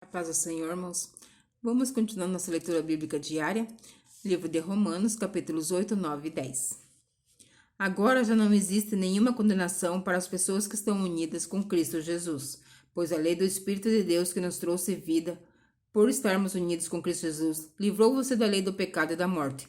A paz do Senhor, irmãos. Vamos continuar nossa leitura bíblica diária, livro de Romanos, capítulos 8, 9 e 10. Agora já não existe nenhuma condenação para as pessoas que estão unidas com Cristo Jesus, pois a lei do Espírito de Deus que nos trouxe vida, por estarmos unidos com Cristo Jesus, livrou você da lei do pecado e da morte.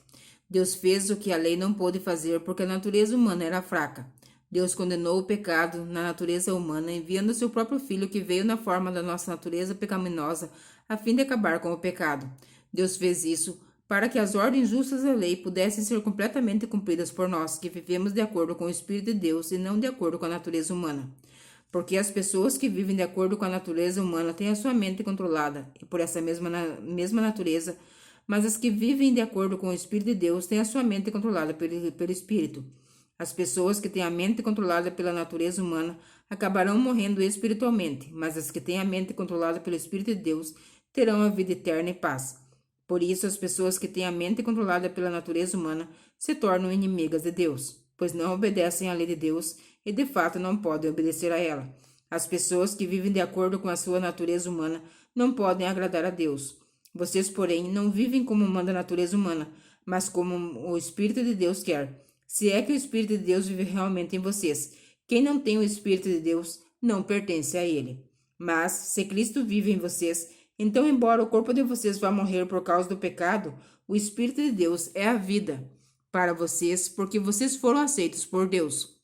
Deus fez o que a lei não pôde fazer porque a natureza humana era fraca. Deus condenou o pecado na natureza humana, enviando seu próprio Filho que veio na forma da nossa natureza pecaminosa, a fim de acabar com o pecado. Deus fez isso para que as ordens justas da lei pudessem ser completamente cumpridas por nós, que vivemos de acordo com o Espírito de Deus e não de acordo com a natureza humana. Porque as pessoas que vivem de acordo com a natureza humana têm a sua mente controlada, e por essa mesma natureza, mas as que vivem de acordo com o Espírito de Deus têm a sua mente controlada pelo Espírito. As pessoas que têm a mente controlada pela natureza humana acabarão morrendo espiritualmente, mas as que têm a mente controlada pelo Espírito de Deus terão a vida eterna e paz. Por isso, as pessoas que têm a mente controlada pela natureza humana se tornam inimigas de Deus, pois não obedecem à lei de Deus e de fato não podem obedecer a ela. As pessoas que vivem de acordo com a sua natureza humana não podem agradar a Deus. Vocês, porém, não vivem como manda a natureza humana, mas como o Espírito de Deus quer. Se é que o Espírito de Deus vive realmente em vocês. Quem não tem o Espírito de Deus não pertence a ele. Mas, se Cristo vive em vocês, então, embora o corpo de vocês vá morrer por causa do pecado, o Espírito de Deus é a vida para vocês, porque vocês foram aceitos por Deus.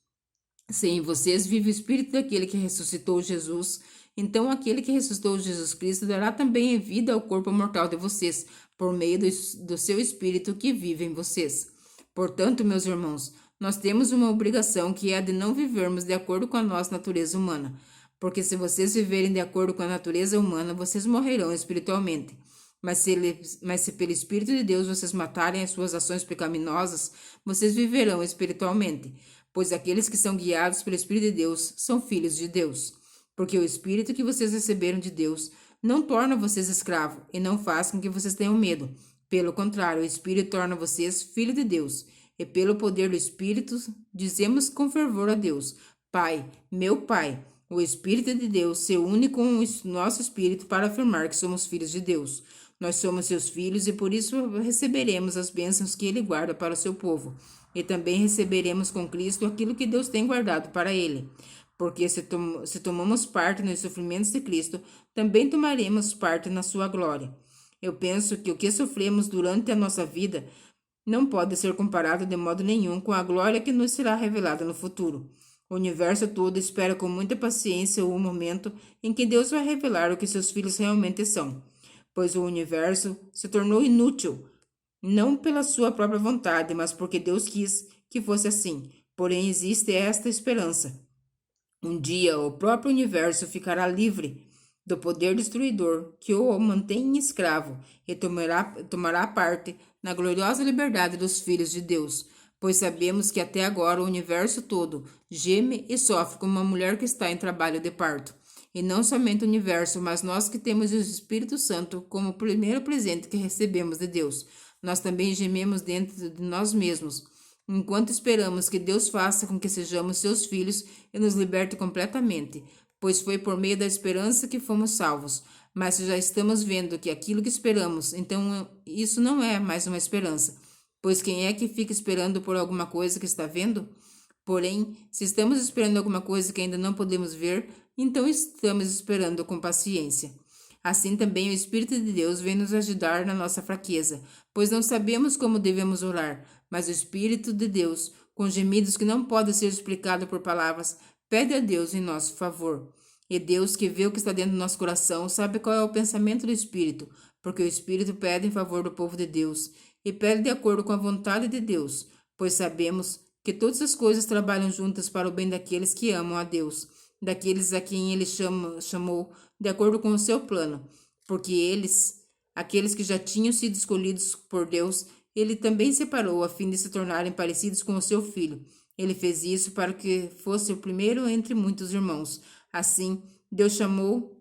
Se em vocês vive o Espírito daquele que ressuscitou Jesus, então aquele que ressuscitou Jesus Cristo dará também vida ao corpo mortal de vocês, por meio do seu Espírito que vive em vocês. Portanto, meus irmãos, nós temos uma obrigação que é a de não vivermos de acordo com a nossa natureza humana, porque se vocês viverem de acordo com a natureza humana, vocês morrerão espiritualmente. Mas se pelo Espírito de Deus vocês matarem as suas ações pecaminosas, vocês viverão espiritualmente, pois aqueles que são guiados pelo Espírito de Deus são filhos de Deus. Porque o Espírito que vocês receberam de Deus não torna vocês escravos e não faz com que vocês tenham medo. Pelo contrário, o Espírito torna vocês filhos de Deus. E pelo poder do Espírito, dizemos com fervor a Deus: Pai, meu Pai. O Espírito de Deus se une com o nosso espírito para afirmar que somos filhos de Deus. Nós somos seus filhos e por isso receberemos as bênçãos que ele guarda para o seu povo. E também receberemos com Cristo aquilo que Deus tem guardado para ele. Porque se tomamos parte nos sofrimentos de Cristo, também tomaremos parte na sua glória. Eu penso que o que sofremos durante a nossa vida não pode ser comparado de modo nenhum com a glória que nos será revelada no futuro. O universo todo espera com muita paciência o momento em que Deus vai revelar o que seus filhos realmente são, pois o universo se tornou inútil, não pela sua própria vontade, mas porque Deus quis que fosse assim. Porém, existe esta esperança. Um dia o próprio universo ficará livre do poder destruidor que o mantém escravo e tomará parte na gloriosa liberdade dos filhos de Deus, pois sabemos que até agora o universo todo geme e sofre como uma mulher que está em trabalho de parto. E não somente o universo, mas nós que temos o Espírito Santo como o primeiro presente que recebemos de Deus. Nós também gememos dentro de nós mesmos, enquanto esperamos que Deus faça com que sejamos seus filhos e nos liberte completamente, pois foi por meio da esperança que fomos salvos. Mas se já estamos vendo que aquilo que esperamos, então isso não é mais uma esperança, pois quem é que fica esperando por alguma coisa que está vendo? Porém, se estamos esperando alguma coisa que ainda não podemos ver, então estamos esperando com paciência. Assim também o Espírito de Deus vem nos ajudar na nossa fraqueza, pois não sabemos como devemos orar, mas o Espírito de Deus, com gemidos que não podem ser explicados por palavras, pede a Deus em nosso favor. E Deus, que vê o que está dentro do nosso coração, sabe qual é o pensamento do Espírito, porque o Espírito pede em favor do povo de Deus, e pede de acordo com a vontade de Deus, pois sabemos que todas as coisas trabalham juntas para o bem daqueles que amam a Deus, daqueles a quem ele chamou de acordo com o seu plano, porque aqueles que já tinham sido escolhidos por Deus, ele também separou a fim de se tornarem parecidos com o seu filho. Ele fez isso para que fosse o primeiro entre muitos irmãos. Assim, Deus chamou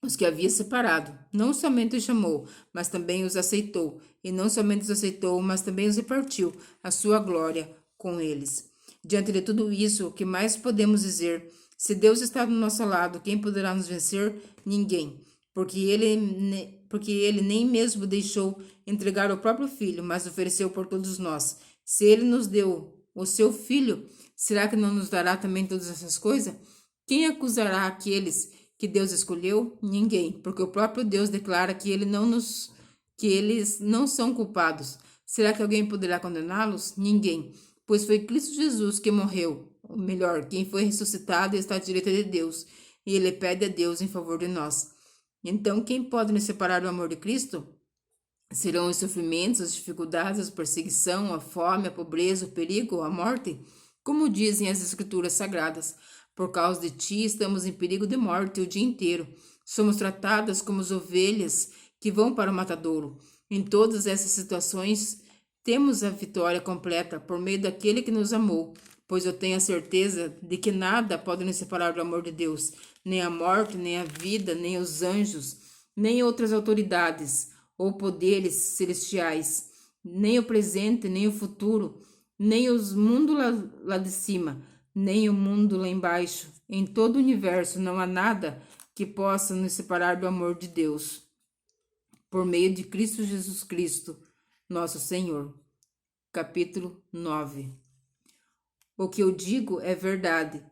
os que havia separado. Não somente os chamou, mas também os aceitou. E não somente os aceitou, mas também os repartiu a sua glória com eles. Diante de tudo isso, o que mais podemos dizer? Se Deus está do nosso lado, quem poderá nos vencer? Ninguém. porque ele nem mesmo deixou entregar o próprio filho, mas ofereceu por todos nós. Se ele nos deu o seu filho, será que não nos dará também todas essas coisas? Quem acusará aqueles que Deus escolheu? Ninguém, porque o próprio Deus declara que eles não são culpados. Será que alguém poderá condená-los? Ninguém, pois foi Cristo Jesus que morreu, ou melhor, quem foi ressuscitado e está à direita de Deus, e ele pede a Deus em favor de nós. Então, quem pode nos separar do amor de Cristo? Serão os sofrimentos, as dificuldades, a perseguição, a fome, a pobreza, o perigo, a morte? Como dizem as Escrituras Sagradas, por causa de ti estamos em perigo de morte o dia inteiro. Somos tratadas como as ovelhas que vão para o matadouro. Em todas essas situações, temos a vitória completa por meio daquele que nos amou, pois eu tenho a certeza de que nada pode nos separar do amor de Deus, nem a morte, nem a vida, nem os anjos, nem outras autoridades ou poderes celestiais, nem o presente, nem o futuro, nem os mundos lá de cima, nem o mundo lá embaixo. Em todo o universo não há nada que possa nos separar do amor de Deus, por meio de Cristo Jesus Cristo, nosso Senhor. Capítulo 9. O que eu digo é verdade.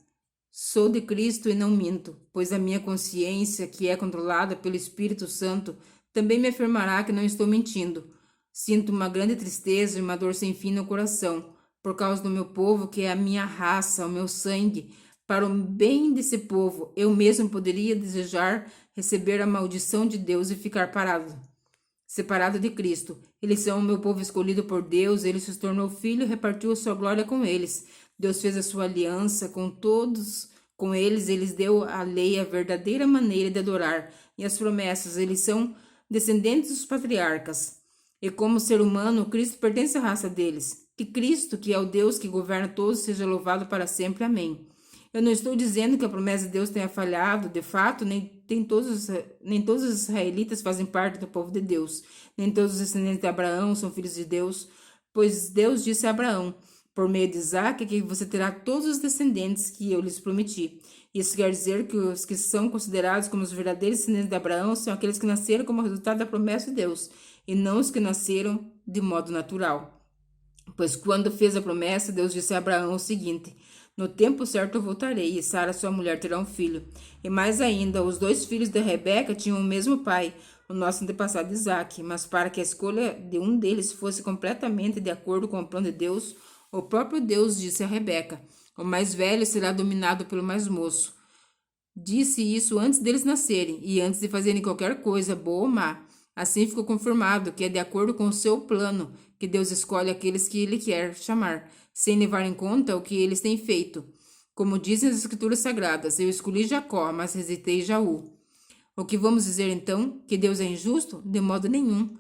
Sou de Cristo e não minto, pois a minha consciência, que é controlada pelo Espírito Santo, também me afirmará que não estou mentindo. Sinto uma grande tristeza e uma dor sem fim no coração, por causa do meu povo, que é a minha raça, o meu sangue. Para o bem desse povo, eu mesmo poderia desejar receber a maldição de Deus e ficar separado de Cristo. Eles são o meu povo escolhido por Deus, ele se tornou filho e repartiu a sua glória com eles. Deus fez a sua aliança com todos, com eles deu a lei, a verdadeira maneira de adorar, e as promessas, eles são descendentes dos patriarcas. E como ser humano, Cristo pertence à raça deles. Que Cristo, que é o Deus que governa todos, seja louvado para sempre. Amém. Eu não estou dizendo que a promessa de Deus tenha falhado, de fato, nem todos os israelitas fazem parte do povo de Deus, nem todos os descendentes de Abraão são filhos de Deus, pois Deus disse a Abraão, por meio de Isaac, que você terá todos os descendentes que eu lhes prometi. Isso quer dizer que os que são considerados como os verdadeiros descendentes de Abraão são aqueles que nasceram como resultado da promessa de Deus, e não os que nasceram de modo natural. Pois quando fez a promessa, Deus disse a Abraão o seguinte: no tempo certo eu voltarei, e Sara, sua mulher, terá um filho. E mais ainda, os 2 filhos de Rebeca tinham o mesmo pai, o nosso antepassado Isaque. Mas para que a escolha de um deles fosse completamente de acordo com o plano de Deus, o próprio Deus disse a Rebeca: o mais velho será dominado pelo mais moço. Disse isso antes deles nascerem, e antes de fazerem qualquer coisa, boa ou má. Assim ficou confirmado que é de acordo com o seu plano que Deus escolhe aqueles que ele quer chamar, sem levar em conta o que eles têm feito. Como dizem as Escrituras Sagradas, eu escolhi Jacó, mas rejeitei Jaú. O que vamos dizer então? Que Deus é injusto? De modo nenhum.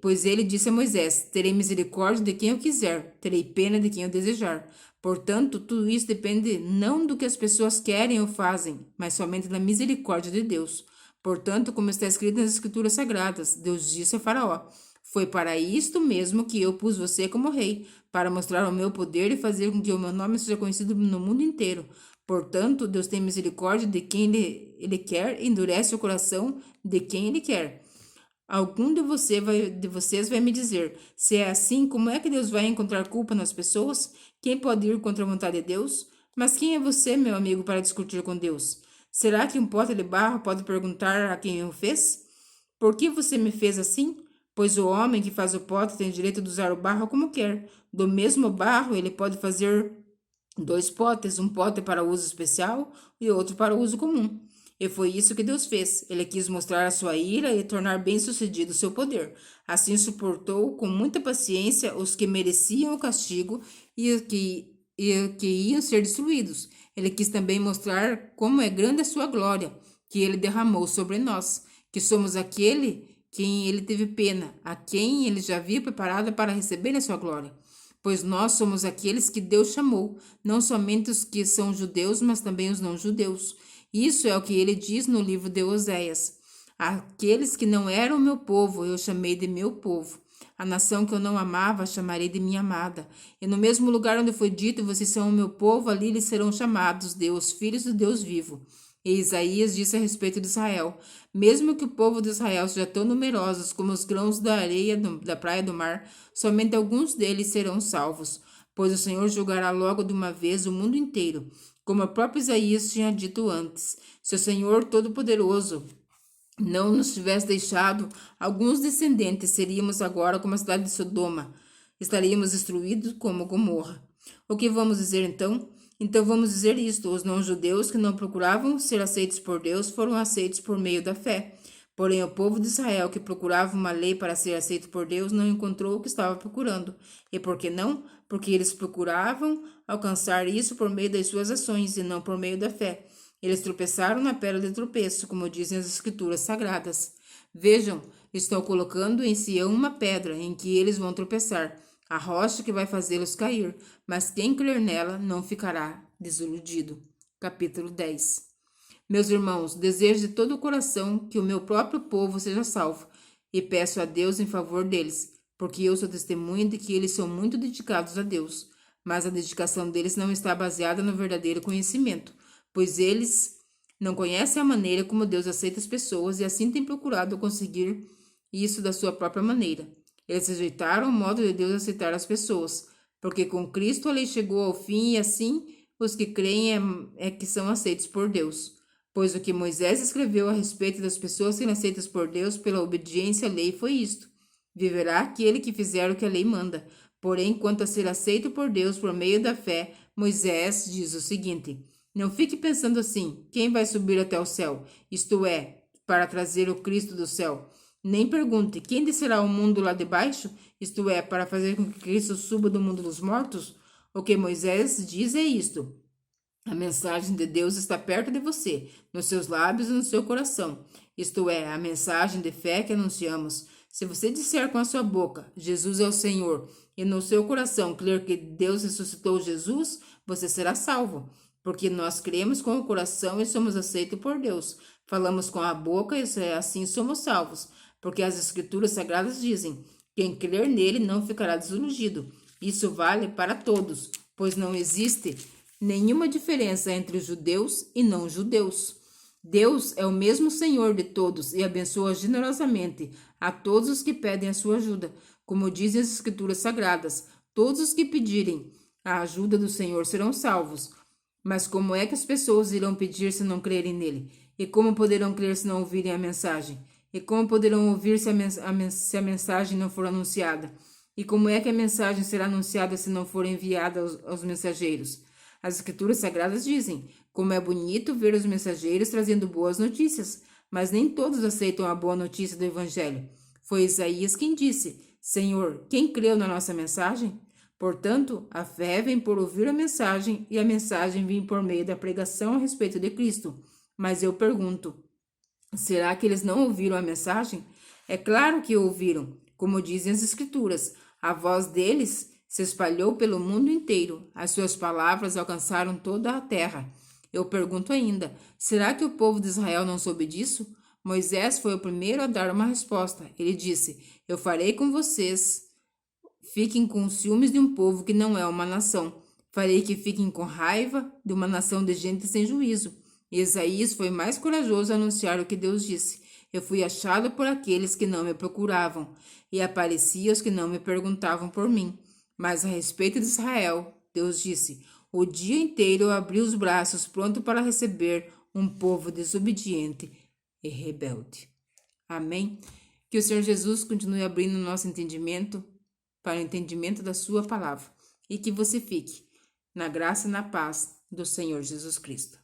Pois ele disse a Moisés: terei misericórdia de quem eu quiser, terei pena de quem eu desejar. Portanto, tudo isso depende não do que as pessoas querem ou fazem, mas somente da misericórdia de Deus. Portanto, como está escrito nas Escrituras Sagradas, Deus disse a Faraó: foi para isto mesmo que eu pus você como rei, para mostrar o meu poder e fazer com que o meu nome seja conhecido no mundo inteiro. Portanto, Deus tem misericórdia de quem ele quer e endurece o coração de quem ele quer. Algum de vocês vai me dizer: se é assim, como é que Deus vai encontrar culpa nas pessoas? Quem pode ir contra a vontade de Deus? Mas quem é você, meu amigo, para discutir com Deus? Será que um pote de barro pode perguntar a quem o fez? Por que você me fez assim? Pois o homem que faz o pote tem o direito de usar o barro como quer. Do mesmo barro, ele pode fazer 2 potes, um pote para uso especial e outro para uso comum. E foi isso que Deus fez. Ele quis mostrar a sua ira e tornar bem-sucedido o seu poder. Assim suportou com muita paciência os que mereciam o castigo e que iam ser destruídos. Ele quis também mostrar como é grande a sua glória, que ele derramou sobre nós, que somos aquele quem ele teve pena, a quem ele já havia preparado para receber a sua glória. Pois nós somos aqueles que Deus chamou, não somente os que são judeus, mas também os não-judeus. Isso é o que ele diz no livro de Oséias: aqueles que não eram meu povo, eu chamei de meu povo. A nação que eu não amava, chamarei de minha amada. E no mesmo lugar onde foi dito, vocês são o meu povo, ali eles serão chamados de os filhos do Deus vivo. E Isaías disse a respeito de Israel: mesmo que o povo de Israel seja tão numerosos como os grãos da areia da praia do mar, somente alguns deles serão salvos, pois o Senhor julgará logo de uma vez o mundo inteiro, como o próprio Isaías tinha dito antes. Se o Senhor Todo-Poderoso não nos tivesse deixado alguns descendentes, seríamos agora como a cidade de Sodoma, estaríamos destruídos como Gomorra. O que vamos dizer então? Então vamos dizer isto: os não-judeus que não procuravam ser aceitos por Deus foram aceitos por meio da fé. Porém, o povo de Israel, que procurava uma lei para ser aceito por Deus, não encontrou o que estava procurando. E por que não? Porque eles procuravam alcançar isso por meio das suas ações e não por meio da fé. Eles tropeçaram na pedra de tropeço, como dizem as Escrituras Sagradas. Vejam, estou colocando em Sião uma pedra em que eles vão tropeçar, a rocha que vai fazê-los cair, mas quem crer nela não ficará desiludido. Capítulo 10. Meus irmãos, desejo de todo o coração que o meu próprio povo seja salvo, e peço a Deus em favor deles, porque eu sou testemunha de que eles são muito dedicados a Deus, mas a dedicação deles não está baseada no verdadeiro conhecimento, pois eles não conhecem a maneira como Deus aceita as pessoas e assim têm procurado conseguir isso da sua própria maneira. Eles rejeitaram o modo de Deus aceitar as pessoas, porque com Cristo a lei chegou ao fim e assim os que creem é que são aceitos por Deus. Pois o que Moisés escreveu a respeito das pessoas serem aceitas por Deus pela obediência à lei foi isto: viverá aquele que fizer o que a lei manda. Porém, quanto a ser aceito por Deus por meio da fé, Moisés diz o seguinte: não fique pensando assim: quem vai subir até o céu? Isto é, para trazer o Cristo do céu. Nem pergunte: quem descerá ao mundo lá de baixo? Isto é, para fazer com que Cristo suba do mundo dos mortos? O que Moisés diz é isto: a mensagem de Deus está perto de você, nos seus lábios e no seu coração. Isto é, a mensagem de fé que anunciamos. Se você disser com a sua boca, Jesus é o Senhor, e no seu coração crer que Deus ressuscitou Jesus, você será salvo. Porque nós cremos com o coração e somos aceitos por Deus. Falamos com a boca e assim somos salvos. Porque as Escrituras Sagradas dizem: quem crer nele não ficará desiludido. Isso vale para todos, pois não existe nenhuma diferença entre os judeus e não-judeus. Deus é o mesmo Senhor de todos e abençoa generosamente a todos os que pedem a sua ajuda. Como dizem as Escrituras Sagradas, todos os que pedirem a ajuda do Senhor serão salvos. Mas como é que as pessoas irão pedir se não crerem nele? E como poderão crer se não ouvirem a mensagem? E como poderão ouvir se a mensagem não for anunciada? E como é que a mensagem será anunciada se não for enviada aos mensageiros? As Escrituras Sagradas dizem: como é bonito ver os mensageiros trazendo boas notícias, mas nem todos aceitam a boa notícia do Evangelho. Foi Isaías quem disse: Senhor, quem creu na nossa mensagem? Portanto, a fé vem por ouvir a mensagem, e a mensagem vem por meio da pregação a respeito de Cristo. Mas eu pergunto: será que eles não ouviram a mensagem? É claro que ouviram. Como dizem as Escrituras, a voz deles se espalhou pelo mundo inteiro. As suas palavras alcançaram toda a terra. Eu pergunto ainda: será que o povo de Israel não soube disso? Moisés foi o primeiro a dar uma resposta. Ele disse: eu farei com vocês. Fiquem com ciúmes de um povo que não é uma nação. Farei que fiquem com raiva de uma nação de gente sem juízo. E Isaías foi mais corajoso a anunciar o que Deus disse: eu fui achado por aqueles que não me procuravam, e apareci aos que não me perguntavam por mim. Mas a respeito de Israel, Deus disse: o dia inteiro eu abri os braços, pronto para receber um povo desobediente e rebelde. Amém? Que o Senhor Jesus continue abrindo o nosso entendimento para o entendimento da sua palavra, e que você fique na graça e na paz do Senhor Jesus Cristo.